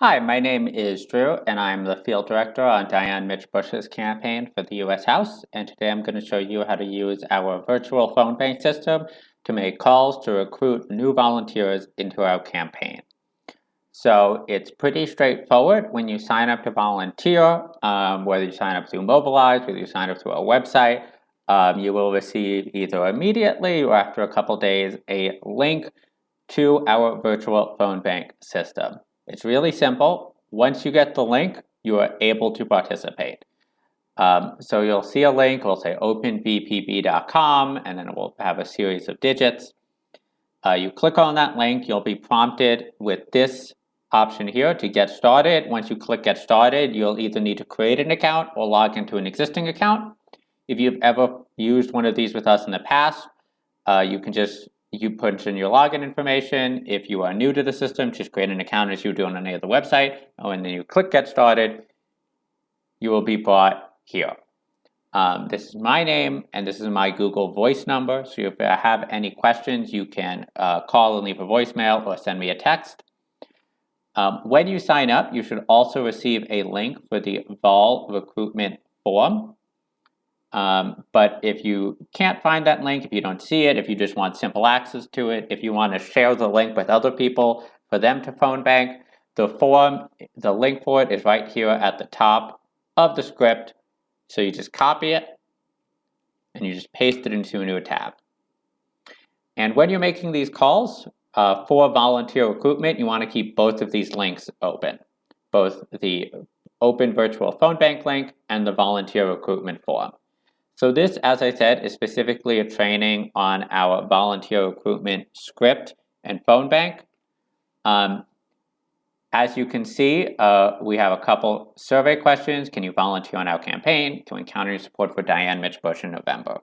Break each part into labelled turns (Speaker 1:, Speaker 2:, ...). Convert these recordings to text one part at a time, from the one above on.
Speaker 1: Hi, my name is Drew, and I'm the field director on Diane Mitch Bush's campaign for the U.S. House. And today I'm going to show you how to use our virtual phone bank system to make calls to recruit new volunteers into our campaign. So it's pretty straightforward when you sign up to volunteer, whether you sign up through Mobilize, whether you sign up through our website, you will receive either immediately or after a couple days a link to our virtual phone bank system. It's really simple. Once you get the link, you are able to participate. So you'll see a link, it'll say openvpb.com, and then it will have a series of digits. You click on that link, you'll be prompted with this option here to get started. Once you click get started, you'll either need to create an account or log into an existing account. If you've ever used one of these with us in the past, you put in your login information. If you are new to the system, just create an account as you do on any other website. And then you click get started, you will be brought here. This is my name and this is my Google Voice number. So if you have any questions, you can call and leave a voicemail or send me a text. When you sign up, you should also receive a link for the Vol recruitment form. But if you can't find that link, if you don't see it, if you just want simple access to it, if you want to share the link with other people for them to phone bank, the link for it is right here at the top of the script. So you just copy it and you just paste it into a new tab. And when you're making these calls for volunteer recruitment, you want to keep both of these links open, both the open virtual phone bank link and the volunteer recruitment form. So this, as I said, is specifically a training on our volunteer recruitment script and phone bank. As you can see, we have a couple survey questions. Can you volunteer on our campaign to encounter your support for Diane Mitch Bush in November?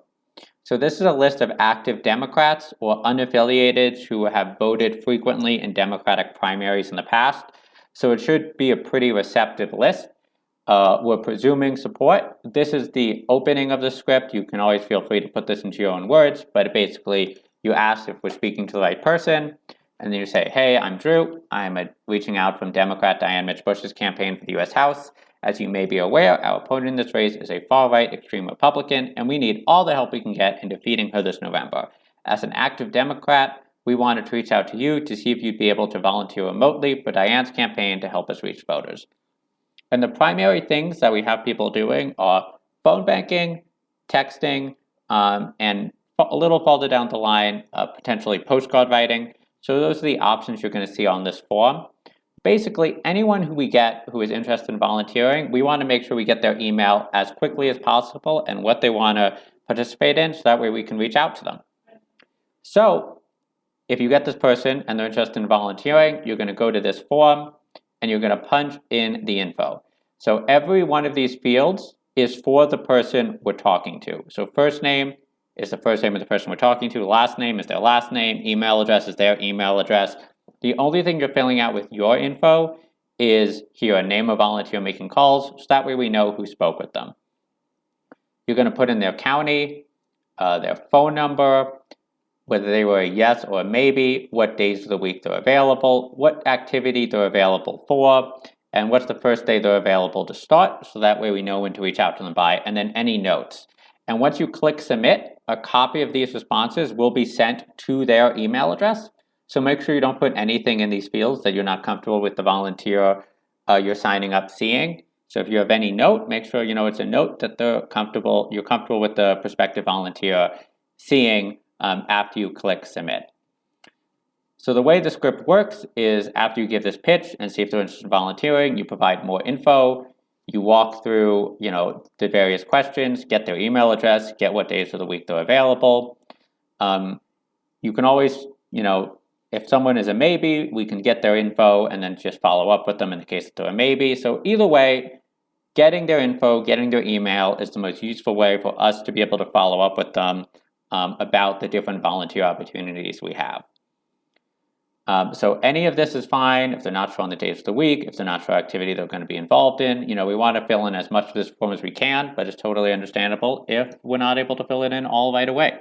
Speaker 1: So this is a list of active Democrats or unaffiliated who have voted frequently in Democratic primaries in the past. So it should be a pretty receptive list. We're presuming support. This is the opening of the script. You can always feel free to put this into your own words, but basically you ask if we're speaking to the right person, and then you say, hey, I'm Drew. I'm reaching out from Democrat Diane Mitch Bush's campaign for the U.S. House. As you may be aware, our opponent in this race is a far-right extreme Republican, and we need all the help we can get in defeating her this November. As an active Democrat, we wanted to reach out to you to see if you'd be able to volunteer remotely for Diane's campaign to help us reach voters. And the primary things that we have people doing are phone banking, texting, and a little further down the line, potentially postcard writing. So those are the options you're going to see on this form. Basically, anyone who we get who is interested in volunteering, we want to make sure we get their email as quickly as possible and what they want to participate in, so that way we can reach out to them. So if you get this person and they're interested in volunteering, you're going to go to this form, and you're going to punch in the info. So every one of these fields is for the person we're talking to. So first name is the first name of the person we're talking to. Last name is their last name. Email address is their email address. The only thing you're filling out with your info is here, a name of volunteer making calls. So that way we know who spoke with them. You're going to put in their county, their phone number, whether they were a yes or a maybe, what days of the week they're available, what activity they're available for, and what's the first day they're available to start, so that way we know when to reach out to them by, and then any notes. And once you click submit, a copy of these responses will be sent to their email address. So make sure you don't put anything in these fields that you're not comfortable with the volunteer you're signing up seeing. So if you have any note, make sure you know it's a note that you're comfortable with the prospective volunteer seeing after you click submit. So the way the script works is after you give this pitch and see if they're interested in volunteering, you provide more info, you walk through, the various questions, get their email address, get what days of the week they're available. You can always, if someone is a maybe, we can get their info and then just follow up with them in the case that they're a maybe. So either way, getting their info, getting their email is the most useful way for us to be able to follow up with them about the different volunteer opportunities we have. So any of this is fine if they're not sure on the days of the week, if they're not sure activity they're going to be involved in. We want to fill in as much of this form as we can, but it's totally understandable if we're not able to fill it in all right away.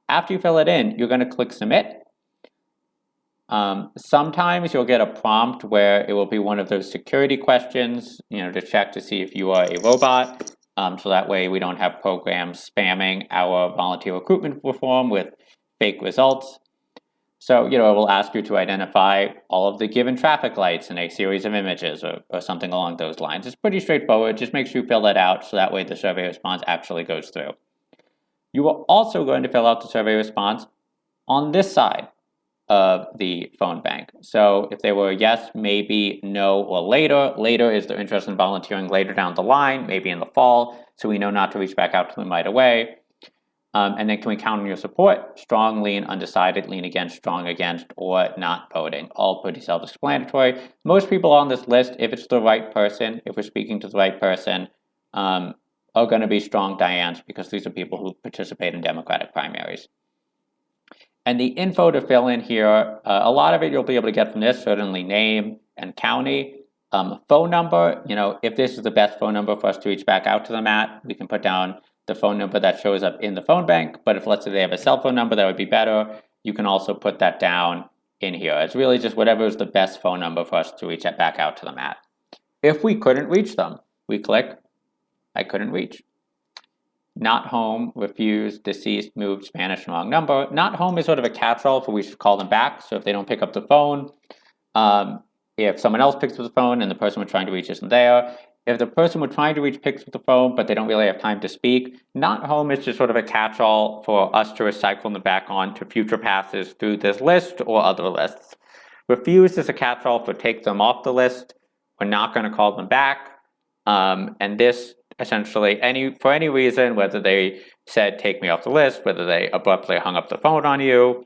Speaker 1: After you fill it in, you're going to click submit. Sometimes you'll get a prompt where it will be one of those security questions, to check to see if you are a robot. So that way we don't have programs spamming our volunteer recruitment form with fake results. So, it will ask you to identify all of the given traffic lights in a series of images or something along those lines. It's pretty straightforward. Just make sure you fill that out so that way the survey response actually goes through. You are also going to fill out the survey response on this side of the phone bank. So if they were yes, maybe, no, or later. Later is they're interested in volunteering later down the line, maybe in the fall, so we know not to reach back out to them right away. And then can we count on your support? Strong, lean, undecided, lean against, strong against, or not voting. All pretty self-explanatory. Most people on this list, if it's the right person, if we're speaking to the right person, are going to be strong Dianes because these are people who participate in Democratic primaries. And the info to fill in here, a lot of it you'll be able to get from this, certainly name and county. Phone number, if this is the best phone number for us to reach back out to them at, we can put down the phone number that shows up in the phone bank. But if, let's say, they have a cell phone number, that would be better. You can also put that down in here. It's really just whatever is the best phone number for us to reach back out to them at. If we couldn't reach them, we click, I couldn't reach. Not home, refused, deceased, moved, Spanish, wrong number. Not home is sort of a catch-all for we should call them back. So if they don't pick up the phone, if someone else picks up the phone and the person we're trying to reach isn't there, if the person we're trying to reach picks up the phone but they don't really have time to speak, not home is just sort of a catch-all for us to recycle them back on to future passes through this list or other lists. Refused is a catch-all for take them off the list. We're not going to call them back. And this essentially, for any reason, whether they said take me off the list, whether they abruptly hung up the phone on you,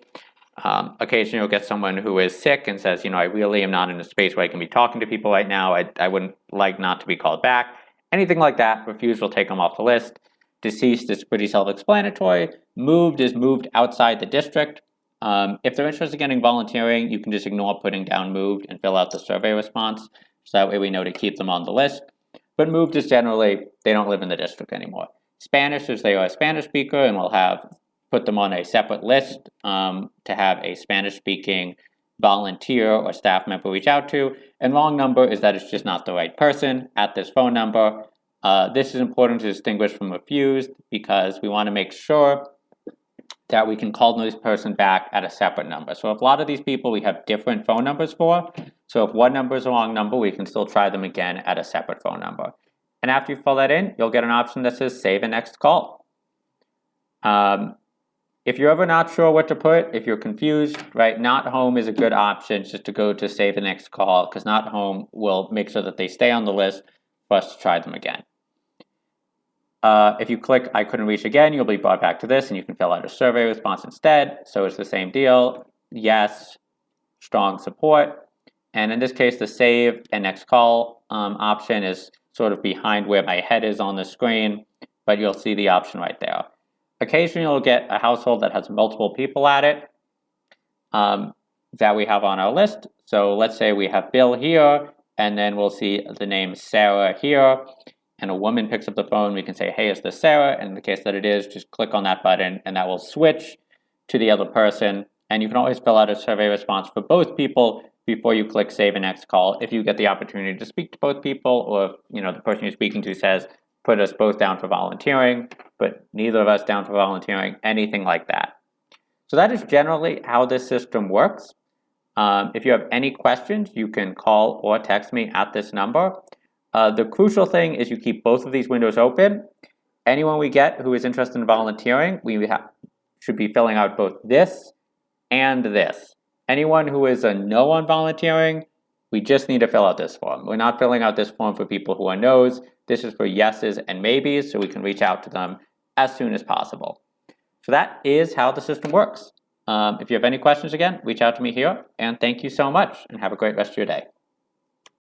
Speaker 1: occasionally you'll get someone who is sick and says, I really am not in a space where I can be talking to people right now. I wouldn't like not to be called back. Anything like that, refused will take them off the list. Deceased is pretty self-explanatory. Moved is moved outside the district. If they're interested in getting volunteering, you can just ignore putting down moved and fill out the survey response. So that way we know to keep them on the list. But moved is generally, they don't live in the district anymore. Spanish is they are a Spanish speaker, and we'll put them on a separate list to have a Spanish-speaking volunteer or staff member reach out to. And wrong number is that it's just not the right person at this phone number. This is important to distinguish from refused because we want to make sure that we can call this person back at a separate number. So if a lot of these people we have different phone numbers for, so if one number is a wrong number, we can still try them again at a separate phone number. And after you fill that in, you'll get an option that says save and next call. If you're ever not sure what to put, if you're confused, right, not home is a good option just to go to save the next call because not home will make sure that they stay on the list for us to try them again. If you click I couldn't reach again, you'll be brought back to this and you can fill out a survey response instead. So it's the same deal. Yes, strong support. And in this case, the save and next call option is sort of behind where my head is on the screen, but you'll see the option right there. Occasionally, you'll get a household that has multiple people at it that we have on our list. So let's say we have Bill here, and then we'll see the name Sarah here, and a woman picks up the phone. We can say, hey, is this Sarah? And in the case that it is, just click on that button, and that will switch to the other person. And you can always fill out a survey response for both people before you click save and next call if you get the opportunity to speak to both people, or if the person you're speaking to says, put us both down for volunteering, but neither of us down for volunteering, anything like that. So that is generally how this system works. If you have any questions, you can call or text me at this number. The crucial thing is you keep both of these windows open. Anyone we get who is interested in volunteering, we should be filling out both this and this. Anyone who is a no on volunteering, we just need to fill out this form. We're not filling out this form for people who are no's. This is for yeses and maybes, so we can reach out to them as soon as possible. So that is how the system works. If you have any questions, again, reach out to me here, and thank you so much, and have a great rest of your day.